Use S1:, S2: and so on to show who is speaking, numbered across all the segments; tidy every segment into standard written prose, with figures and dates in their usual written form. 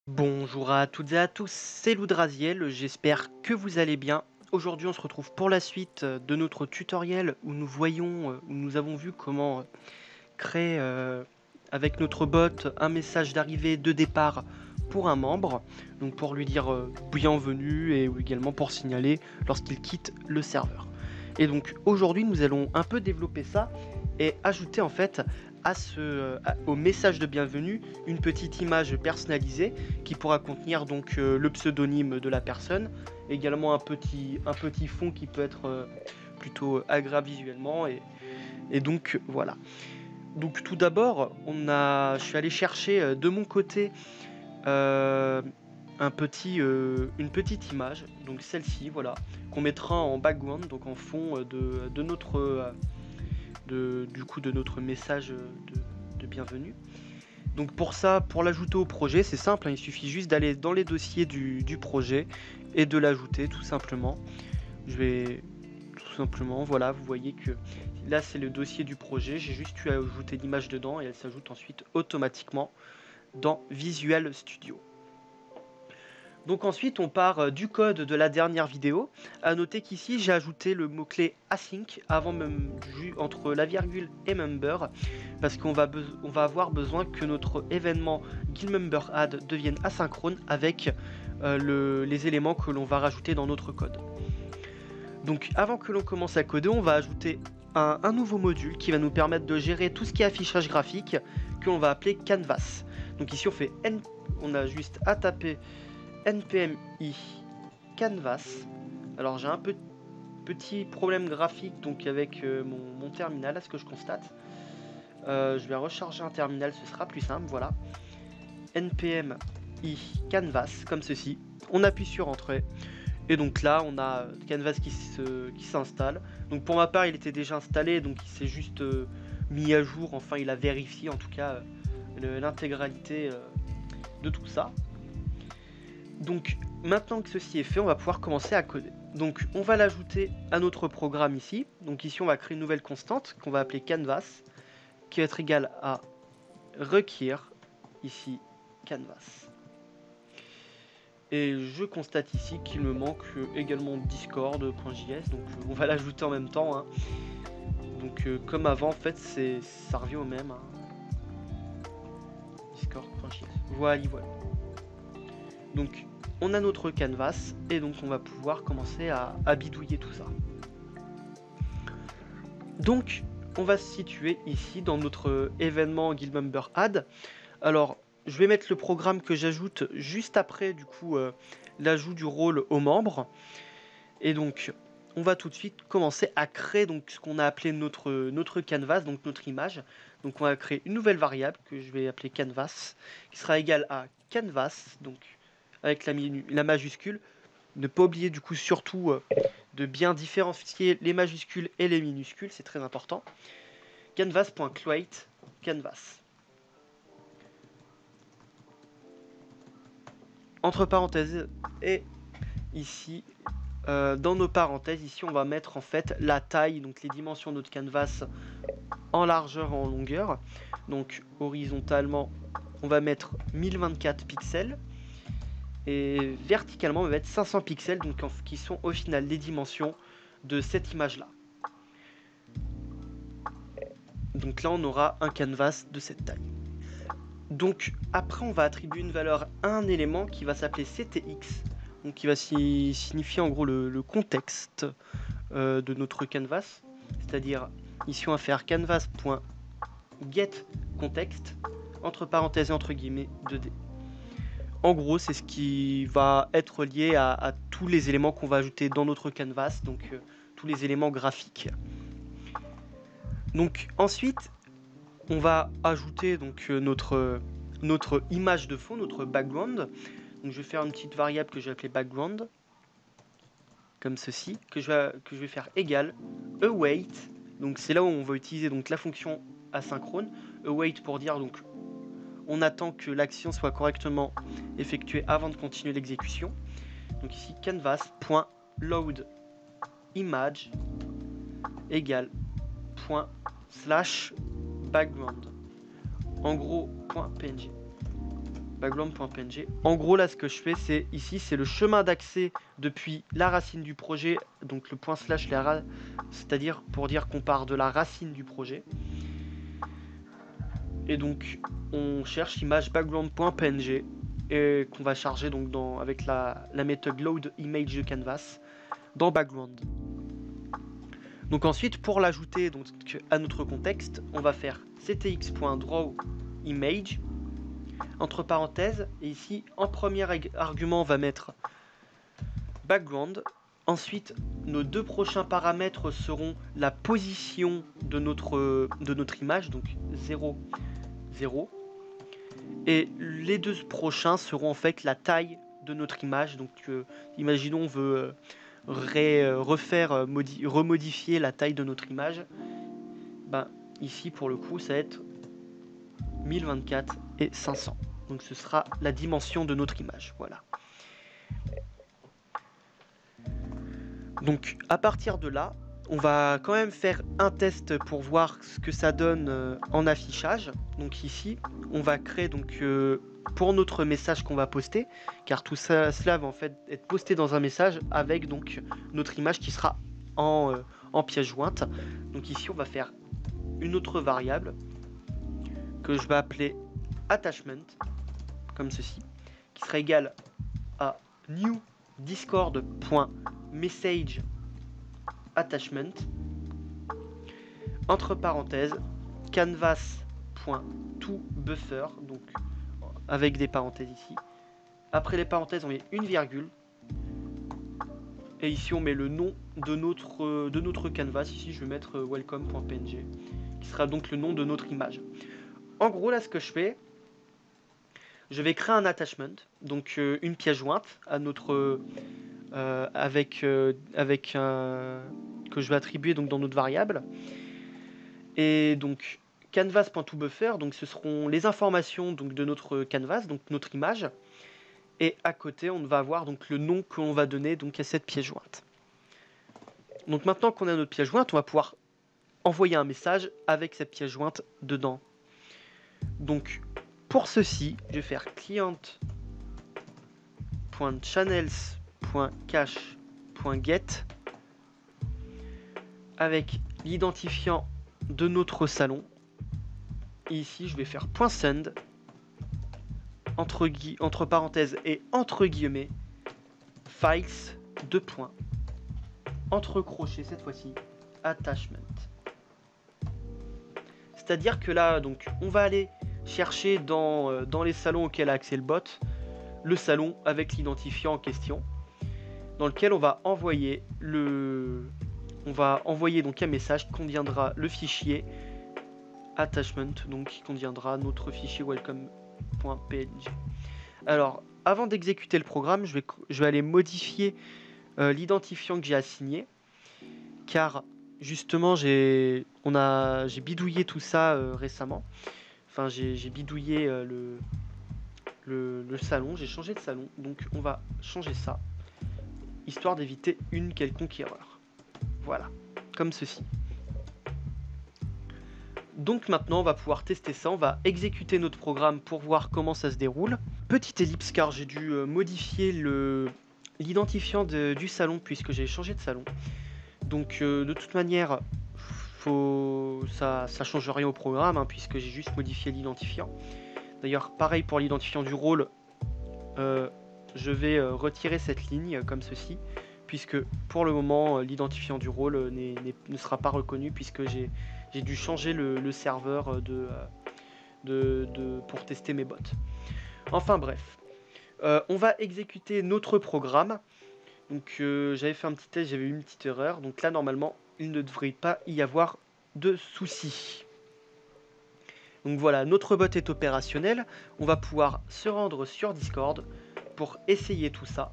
S1: Bonjour à toutes et à tous, c'est Loudraziel, j'espère que vous allez bien. Aujourd'hui on se retrouve pour la suite de notre tutoriel où où nous avons vu comment créer avec notre bot un message d'arrivée de départ pour un membre, donc pour lui dire bienvenue et également pour signaler lorsqu'il quitte le serveur. Et donc aujourd'hui nous allons un peu développer ça et ajouter en fait au message de bienvenue une petite image personnalisée qui pourra contenir donc le pseudonyme de la personne, également un petit fond qui peut être plutôt agréable visuellement et donc voilà. Donc tout d'abord, je suis allé chercher de mon côté euh, une petite image, donc celle-ci, voilà, qu'on mettra en background, donc en fond de notre de notre message de bienvenue. Donc pour ça, pour l'ajouter au projet, c'est simple, hein, il suffit juste d'aller dans les dossiers du projet et de l'ajouter tout simplement. Je vais tout simplement, voilà, vous voyez que là c'est le dossier du projet, j'ai juste eu à ajouter l'image dedans et elle s'ajoute ensuite automatiquement dans Visual Studio. Donc ensuite on part du code de la dernière vidéo. À noter qu'ici j'ai ajouté le mot-clé async avant même entre la virgule et member parce qu'on va avoir besoin que notre événement guildMemberAdd devienne asynchrone avec les éléments que l'on va rajouter dans notre code. Donc avant que l'on commence à coder, on va ajouter un nouveau module qui va nous permettre de gérer tout ce qui est affichage graphique que l'on va appeler Canvas. Donc ici on a juste à taper npm i canvas. Alors j'ai un petit problème graphique donc avec mon terminal, à ce que je constate. Je vais recharger un terminal, ce sera plus simple, voilà. npm i canvas, comme ceci. On appuie sur entrée. Et donc là, on a Canvas qui s'installe. Donc pour ma part, il était déjà installé, donc il s'est juste mis à jour. Enfin, il a vérifié en tout cas l'intégralité de tout ça. Donc maintenant que ceci est fait, on va pouvoir commencer à coder. Donc on va l'ajouter à notre programme ici. Donc ici, on va créer une nouvelle constante qu'on va appeler Canvas, qui va être égale à require ici Canvas. Et je constate ici qu'il me manque également discord.js, donc on va l'ajouter en même temps, hein. Donc comme avant, en fait, ça revient au même, hein. Discord.js. Voilà. Donc on a notre canvas et donc on va pouvoir commencer à bidouiller tout ça. Donc on va se situer ici dans notre événement guildMemberAdd. Alors je vais mettre le programme que j'ajoute juste après du coup l'ajout du rôle aux membres. Et donc on va tout de suite commencer à créer donc ce qu'on a appelé notre canvas, donc notre image. Donc on va créer une nouvelle variable que je vais appeler canvas, qui sera égale à canvas, donc avec la majuscule. Ne pas oublier du coup surtout de bien différencier les majuscules et les minuscules, c'est très important. Canvas.create canvas. Entre parenthèses, et ici dans nos parenthèses, ici on va mettre en fait la taille, donc les dimensions de notre canvas en largeur et en longueur. Donc horizontalement on va mettre 1024 pixels et verticalement on va mettre 500 pixels, donc qui sont au final les dimensions de cette image là. Donc là on aura un canvas de cette taille. Donc après on va attribuer une valeur à un élément qui va s'appeler ctx, donc qui va signifier en gros le contexte de notre canvas, c'est-à-dire ici on va faire canvas.getContext entre parenthèses et entre guillemets 2D. En gros c'est ce qui va être lié à tous les éléments qu'on va ajouter dans notre canvas, donc tous les éléments graphiques. Donc ensuite on va ajouter donc notre image de fond, notre background. Donc je vais faire une petite variable que je vais appeler background, comme ceci, que je vais faire égal await. Donc c'est là où on va utiliser donc la fonction asynchrone. Await pour dire donc on attend que l'action soit correctement effectuée avant de continuer l'exécution. Donc ici canvas.load image égale ./background. En gros, .png. background.png. En gros, là, ce que je fais, c'est ici, c'est le chemin d'accès depuis la racine du projet, donc le point slash, c'est-à-dire pour dire qu'on part de la racine du projet. Et donc, on cherche image background.png et qu'on va charger donc avec la méthode load image de canvas dans background. Donc ensuite, pour l'ajouter à notre contexte, on va faire ctx.drawImage entre parenthèses, et ici en premier argument on va mettre background. Ensuite, nos deux prochains paramètres seront la position de notre image, donc 0, 0. Et les deux prochains seront en fait la taille de notre image. Donc imaginons on veut remodifier la taille de notre image. Ben, ici pour le coup ça va être 1024 et 500. Donc ce sera la dimension de notre image. Voilà. Donc à partir de là, on va quand même faire un test pour voir ce que ça donne en affichage. Donc ici, on va créer donc pour notre message qu'on va poster, car tout ça, cela va en fait être posté dans un message avec donc notre image qui sera en pièce jointe. Donc ici, on va faire une autre variable que je vais appeler attachment, comme ceci, qui sera égale à new discord.message attachment entre parenthèses canvas.toBuffer, donc avec des parenthèses ici. Après les parenthèses, on met une virgule. Et ici, on met le nom de notre canvas. Ici, je vais mettre welcome.png, qui sera donc le nom de notre image. En gros, là, ce que je fais, je vais créer un attachment, donc une pièce jointe à notre que je vais attribuer donc dans notre variable. Et donc canvas.toBuffer, donc ce seront les informations donc de notre canvas, donc notre image. Et à côté, on va avoir donc le nom que l'on va donner donc à cette pièce jointe. Donc maintenant qu'on a notre pièce jointe, on va pouvoir envoyer un message avec cette pièce jointe dedans. Donc pour ceci, je vais faire client.channels.cache.get avec l'identifiant de notre salon. Et ici, je vais faire .send entre parenthèses et entre guillemets files entre crochets cette fois-ci attachment. C'est-à-dire que là, donc, on va aller chercher dans les salons auxquels a accès le bot, le salon avec l'identifiant en question, dans lequel on va envoyer donc un message qui contiendra le fichier attachment, donc qui contiendra notre fichier welcome.png. Alors, avant d'exécuter le programme, je vais aller modifier l'identifiant que j'ai assigné, car justement j'ai bidouillé tout ça récemment. Enfin, j'ai bidouillé le salon, j'ai changé de salon, donc on va changer ça, histoire d'éviter une quelconque erreur. Voilà, comme ceci. Donc maintenant on va pouvoir tester ça, on va exécuter notre programme pour voir comment ça se déroule. Petite ellipse car j'ai dû modifier l'identifiant du salon puisque j'ai changé de salon. Donc de toute manière, ça change rien au programme hein, puisque j'ai juste modifié l'identifiant. D'ailleurs pareil pour l'identifiant du rôle, je vais retirer cette ligne comme ceci, puisque pour le moment l'identifiant du rôle ne sera pas reconnu puisque j'ai dû changer le serveur pour tester mes bots. Enfin bref, on va exécuter notre programme. Donc j'avais fait un petit test, j'avais eu une petite erreur. Donc là normalement il ne devrait pas y avoir de soucis. Donc voilà, notre bot est opérationnel. On va pouvoir se rendre sur Discord pour essayer tout ça.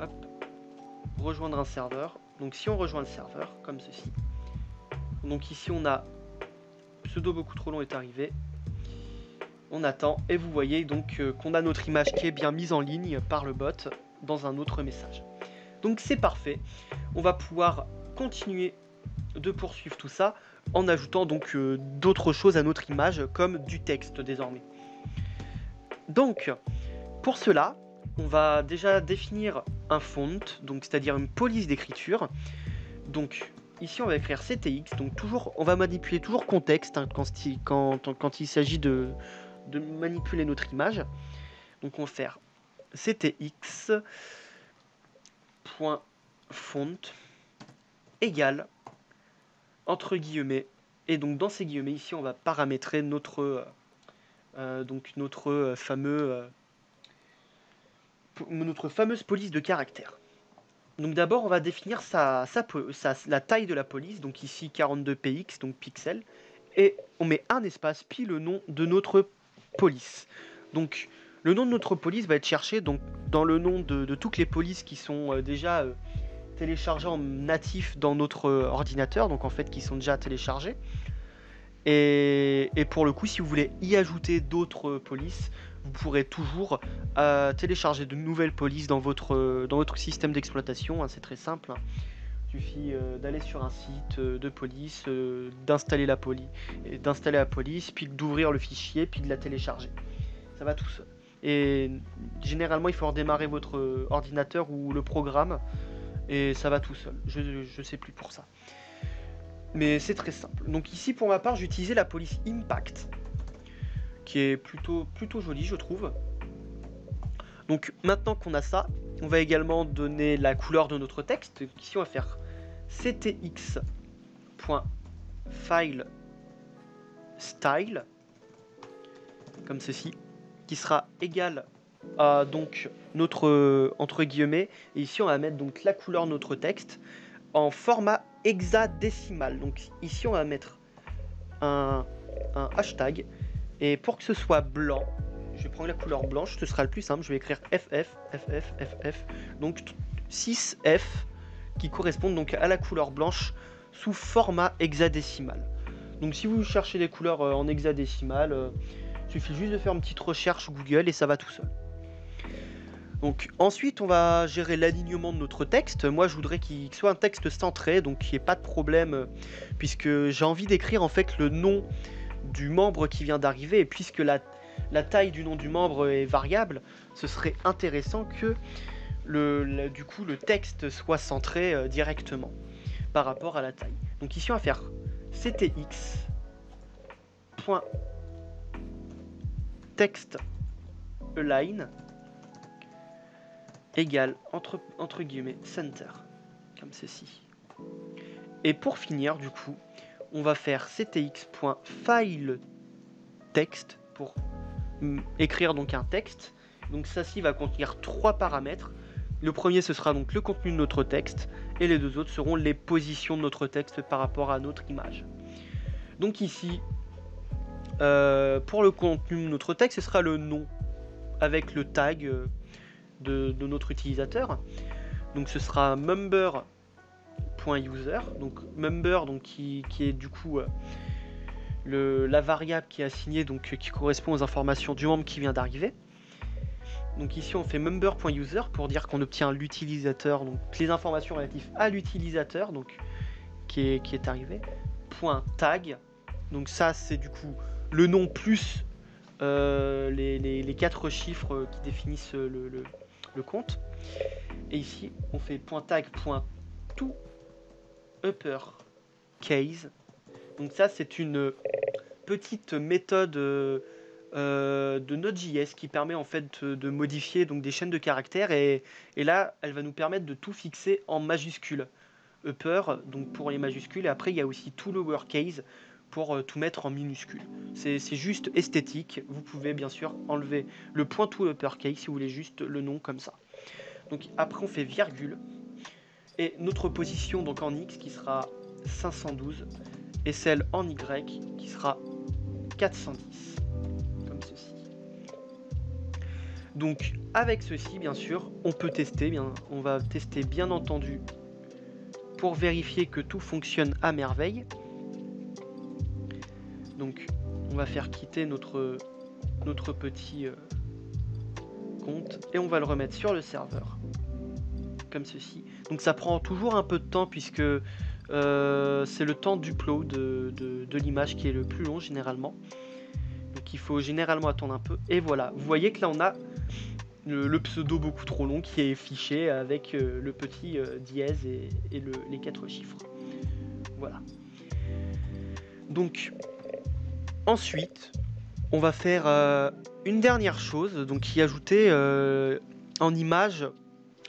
S1: Hop. Rejoindre un serveur. Donc si on rejoint le serveur, comme ceci. Donc ici on a pseudo beaucoup trop long est arrivé. On attend et vous voyez donc qu'on a notre image qui est bien mise en ligne par le bot dans un autre message. Donc c'est parfait. On va pouvoir continuer de poursuivre tout ça en ajoutant donc d'autres choses à notre image comme du texte désormais. Donc, pour cela, on va déjà définir un font, donc c'est-à-dire une police d'écriture. Donc, ici, on va écrire CTX. Donc, toujours, on va manipuler toujours contexte hein, quand il s'agit de manipuler notre image. Donc, on va faire CTX.font égale entre guillemets. Et donc, dans ces guillemets, ici, on va paramétrer notre fameuse police de caractère. Donc d'abord, on va définir la taille de la police, donc ici 42 px, donc pixels, et on met un espace, puis le nom de notre police. Donc le nom de notre police va être cherché donc, dans le nom de toutes les polices qui sont déjà téléchargées en natif dans notre ordinateur, donc en fait qui sont déjà téléchargées. Et pour le coup, si vous voulez y ajouter d'autres polices, vous pourrez toujours télécharger de nouvelles polices dans votre système d'exploitation. Hein, c'est très simple. Hein. Il suffit d'aller sur un site de police, d'installer la police, puis d'ouvrir le fichier, puis de la télécharger. Ça va tout seul. Et généralement, il faut redémarrer votre ordinateur ou le programme, et ça va tout seul. Je sais plus pour ça. Mais c'est très simple. Donc ici, pour ma part, j'ai utilisé la police Impact, qui est plutôt jolie, je trouve. Donc maintenant qu'on a ça, on va également donner la couleur de notre texte. Ici, on va faire ctx.filestyle, comme ceci, qui sera égal à donc notre entre guillemets. Et ici, on va mettre donc la couleur de notre texte en format hexadécimal. Donc ici, on va mettre un hashtag. Et pour que ce soit blanc, je vais prendre la couleur blanche, ce sera le plus simple. Je vais écrire FF. Donc 6F qui correspondent donc à la couleur blanche sous format hexadécimal. Donc si vous cherchez des couleurs en hexadécimal, il suffit juste de faire une petite recherche Google et ça va tout seul. Donc ensuite, on va gérer l'alignement de notre texte. Moi, je voudrais qu'il soit un texte centré, donc qu'il n'y ait pas de problème, puisque j'ai envie d'écrire en fait le nom du membre qui vient d'arriver, et puisque la taille du nom du membre est variable, ce serait intéressant que du coup le texte soit centré directement par rapport à la taille. Donc ici, on va faire ctx.textAlign égale entre guillemets center, comme ceci. Et pour finir, du coup, on va faire ctx.fileText pour écrire donc un texte. Donc ça ci va contenir 3 paramètres. Le premier, ce sera donc le contenu de notre texte, et les deux autres seront les positions de notre texte par rapport à notre image. Donc ici, pour le contenu de notre texte, ce sera le nom avec le tag de notre utilisateur. Donc ce sera member.user, donc member donc qui est du coup la variable qui est assignée, donc qui correspond aux informations du membre qui vient d'arriver. Donc ici on fait member.user pour dire qu'on obtient l'utilisateur, donc les informations relatives à l'utilisateur donc qui est arrivé. .tag, donc ça c'est du coup le nom plus les 4 chiffres qui définissent le compte. Et ici on fait .tag.toUpperCase. Donc ça c'est une petite méthode de Node.js qui permet en fait de modifier donc des chaînes de caractères, et là elle va nous permettre de tout fixer en majuscules. Upper donc pour les majuscules, et après il y a aussi tout lowercase pour tout mettre en minuscules. C'est juste esthétique. Vous pouvez bien sûr enlever le point tout uppercase si vous voulez juste le nom comme ça. Donc après on fait virgule et notre position donc en X qui sera 512 et celle en Y qui sera 410 comme ceci. Donc avec ceci bien sûr on peut tester, on va tester bien entendu pour vérifier que tout fonctionne à merveille. Donc on va faire quitter notre petit compte et on va le remettre sur le serveur comme ceci. Donc ça prend toujours un peu de temps puisque c'est le temps d'upload de l'image qui est le plus long généralement. Donc qu'il faut généralement attendre un peu. Et voilà, vous voyez que là on a le pseudo beaucoup trop long qui est fiché avec le petit dièse et les 4 chiffres. Voilà. Donc ensuite, on va faire une dernière chose, donc y ajouter en image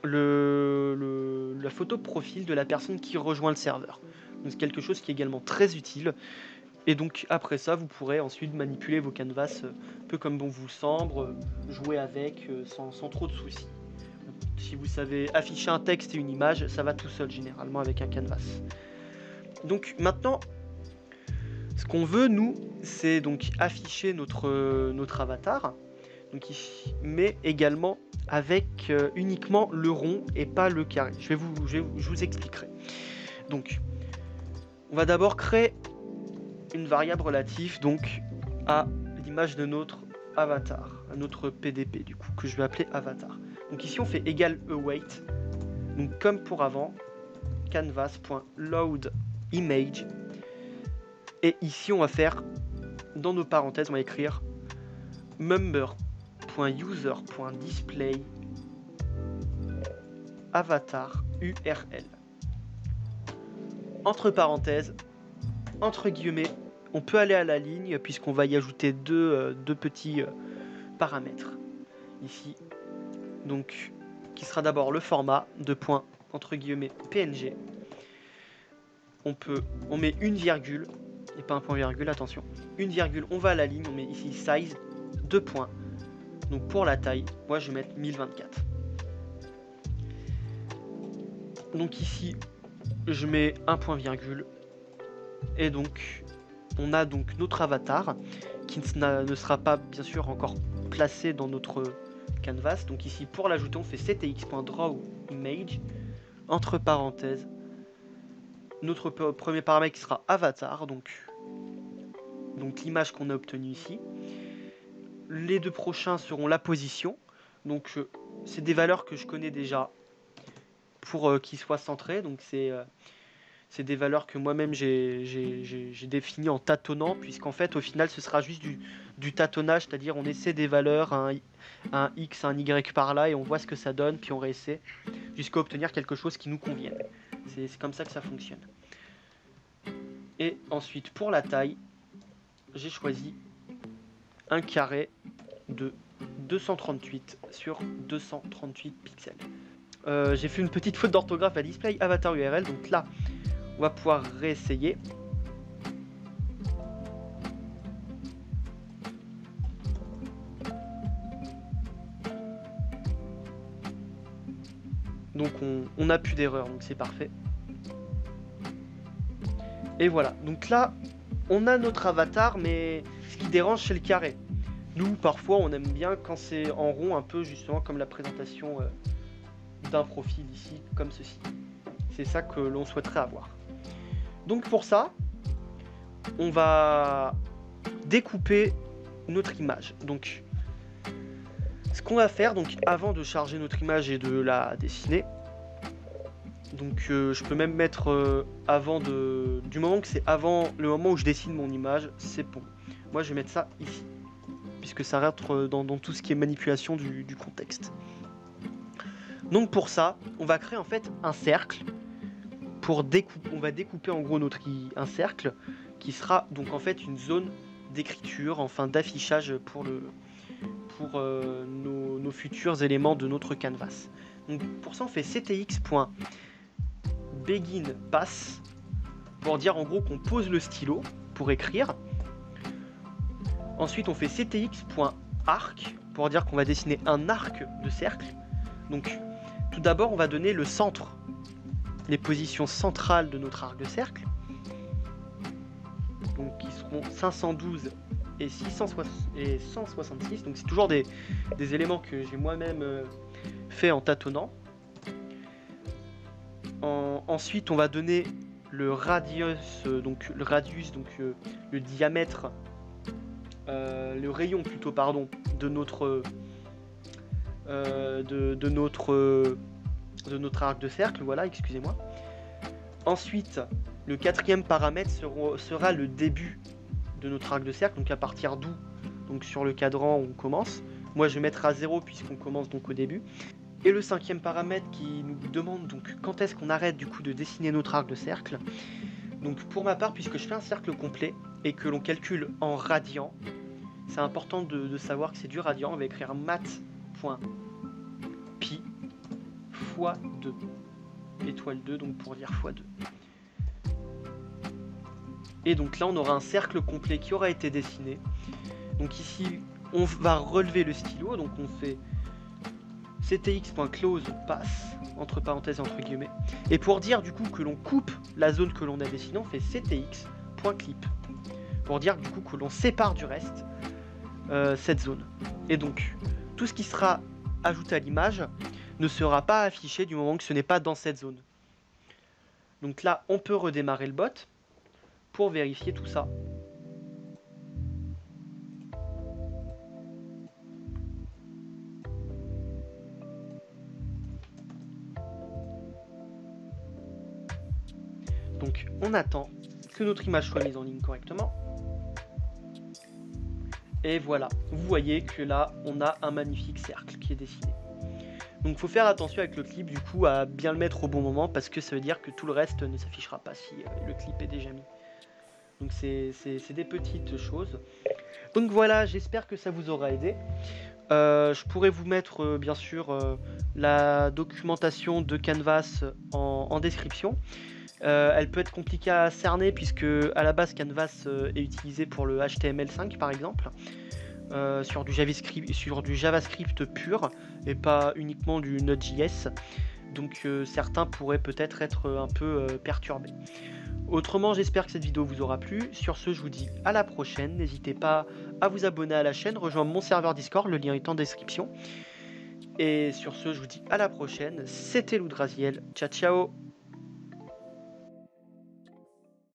S1: la photo de profil de la personne qui rejoint le serveur. Donc c'est quelque chose qui est également très utile. Et donc après ça, vous pourrez ensuite manipuler vos canvas un peu comme bon vous semble, jouer avec sans trop de soucis. Si vous savez afficher un texte et une image, ça va tout seul généralement avec un canvas. Donc maintenant, ce qu'on veut nous, c'est donc afficher notre avatar, donc ici, mais également avec uniquement le rond et pas le carré. Je vous expliquerai. Donc, on va d'abord créer une variable relative donc à l'image de notre avatar, à notre PDP du coup, que je vais appeler avatar. Donc ici on fait égal await, donc comme pour avant, canvas.loadImage, et ici on va faire, dans nos parenthèses, on va écrire member.user.display avatar URL. Entre parenthèses, entre guillemets, on peut aller à la ligne puisqu'on va y ajouter deux petits paramètres ici, donc qui sera d'abord le format de point entre guillemets PNG. On met une virgule et pas un point virgule, attention, une virgule, on va à la ligne, on met ici size 2 points. Donc pour la taille, moi je vais mettre 1024. Donc ici je mets un point virgule et donc on a donc notre avatar qui ne sera pas bien sûr encore placé dans notre canvas. Donc ici pour l'ajouter on fait ctx.drawImage entre parenthèses notre premier paramètre qui sera avatar, donc l'image qu'on a obtenue ici. Les deux prochains seront la position, donc c'est des valeurs que je connais déjà pour qu'ils soient centrés, donc c'est des valeurs que moi-même j'ai définies en tâtonnant, puisqu'en fait au final ce sera juste du tâtonnage, c'est-à-dire on essaie des valeurs, un X, un Y par là, et on voit ce que ça donne, puis on réessaie jusqu'à obtenir quelque chose qui nous convienne. C'est comme ça que ça fonctionne. Et ensuite pour la taille, j'ai choisi un carré de 238 sur 238 pixels. J'ai fait une petite faute d'orthographe à display avatar URL, donc là on va pouvoir réessayer. Donc on n'a plus d'erreur, donc c'est parfait. Et voilà, donc là on a notre avatar, mais ce qui dérange c'est le carré. Nous parfois on aime bien quand c'est en rond, un peu justement comme la présentation d'un profil ici, comme ceci. C'est ça que l'on souhaiterait avoir. Donc pour ça, on va découper notre image. Donc ce qu'on va faire, donc avant de charger notre image et de la dessiner, donc je peux même mettre avant du moment que c'est avant le moment où je dessine mon image, c'est bon. Moi je vais mettre ça ici, puisque ça rentre dans tout ce qui est manipulation du contexte. Donc pour ça, on va créer en fait un cercle. On va découper en gros un cercle qui sera donc en fait une zone d'écriture, enfin d'affichage pour nos futurs éléments de notre canvas. Donc pour ça on fait ctx.beginPass pour dire en gros qu'on pose le stylo pour écrire. Ensuite on fait ctx.arc pour dire qu'on va dessiner un arc de cercle. Donc tout d'abord on va donner le centre, les positions centrales de notre arc de cercle, donc qui seront 512 et 166, donc c'est toujours des éléments que j'ai moi-même fait en tâtonnant. Ensuite on va donner le radius, le diamètre, le rayon plutôt pardon, de notre arc de cercle, voilà, excusez-moi. Ensuite, le quatrième paramètre sera le début de notre arc de cercle, donc à partir d'où donc sur le cadran où on commence. Moi je vais mettre à 0 puisqu'on commence donc au début. Et le 5e paramètre qui nous demande donc quand est-ce qu'on arrête du coup de dessiner notre arc de cercle. Donc pour ma part, puisque je fais un cercle complet et que l'on calcule en radians, c'est important de savoir que c'est du radian. On va écrire mat.pi fois 2. Étoile 2, donc pour dire fois 2. Et donc là, on aura un cercle complet qui aura été dessiné. Donc ici, on va relever le stylo. Donc on fait ctx.close passe, entre parenthèses, entre guillemets. Et pour dire du coup que l'on coupe la zone que l'on a dessinée, on fait ctx.clip. Pour dire du coup que l'on sépare du reste cette zone. Et donc, tout ce qui sera ajouté à l'image ne sera pas affiché du moment que ce n'est pas dans cette zone. Donc là, on peut redémarrer le bot pour vérifier tout ça. Donc on attend que notre image soit mise en ligne correctement. Et voilà, vous voyez que là, on a un magnifique cercle qui est dessiné. Donc il faut faire attention avec le clip du coup à bien le mettre au bon moment parce que ça veut dire que tout le reste ne s'affichera pas si le clip est déjà mis. Donc c'est des petites choses. Donc voilà, j'espère que ça vous aura aidé. Je pourrais vous mettre bien sûr la documentation de Canvas en description. Elle peut être compliquée à cerner puisque à la base Canvas est utilisé pour le HTML5 par exemple. Sur du JavaScript pur et pas uniquement du Node.js. Donc certains pourraient peut-être être un peu perturbés. Autrement, j'espère que cette vidéo vous aura plu. Sur ce, je vous dis à la prochaine. N'hésitez pas à vous abonner à la chaîne, rejoindre mon serveur Discord, le lien est en description. Et sur ce, je vous dis à la prochaine. C'était Loudraziel. Ciao, ciao!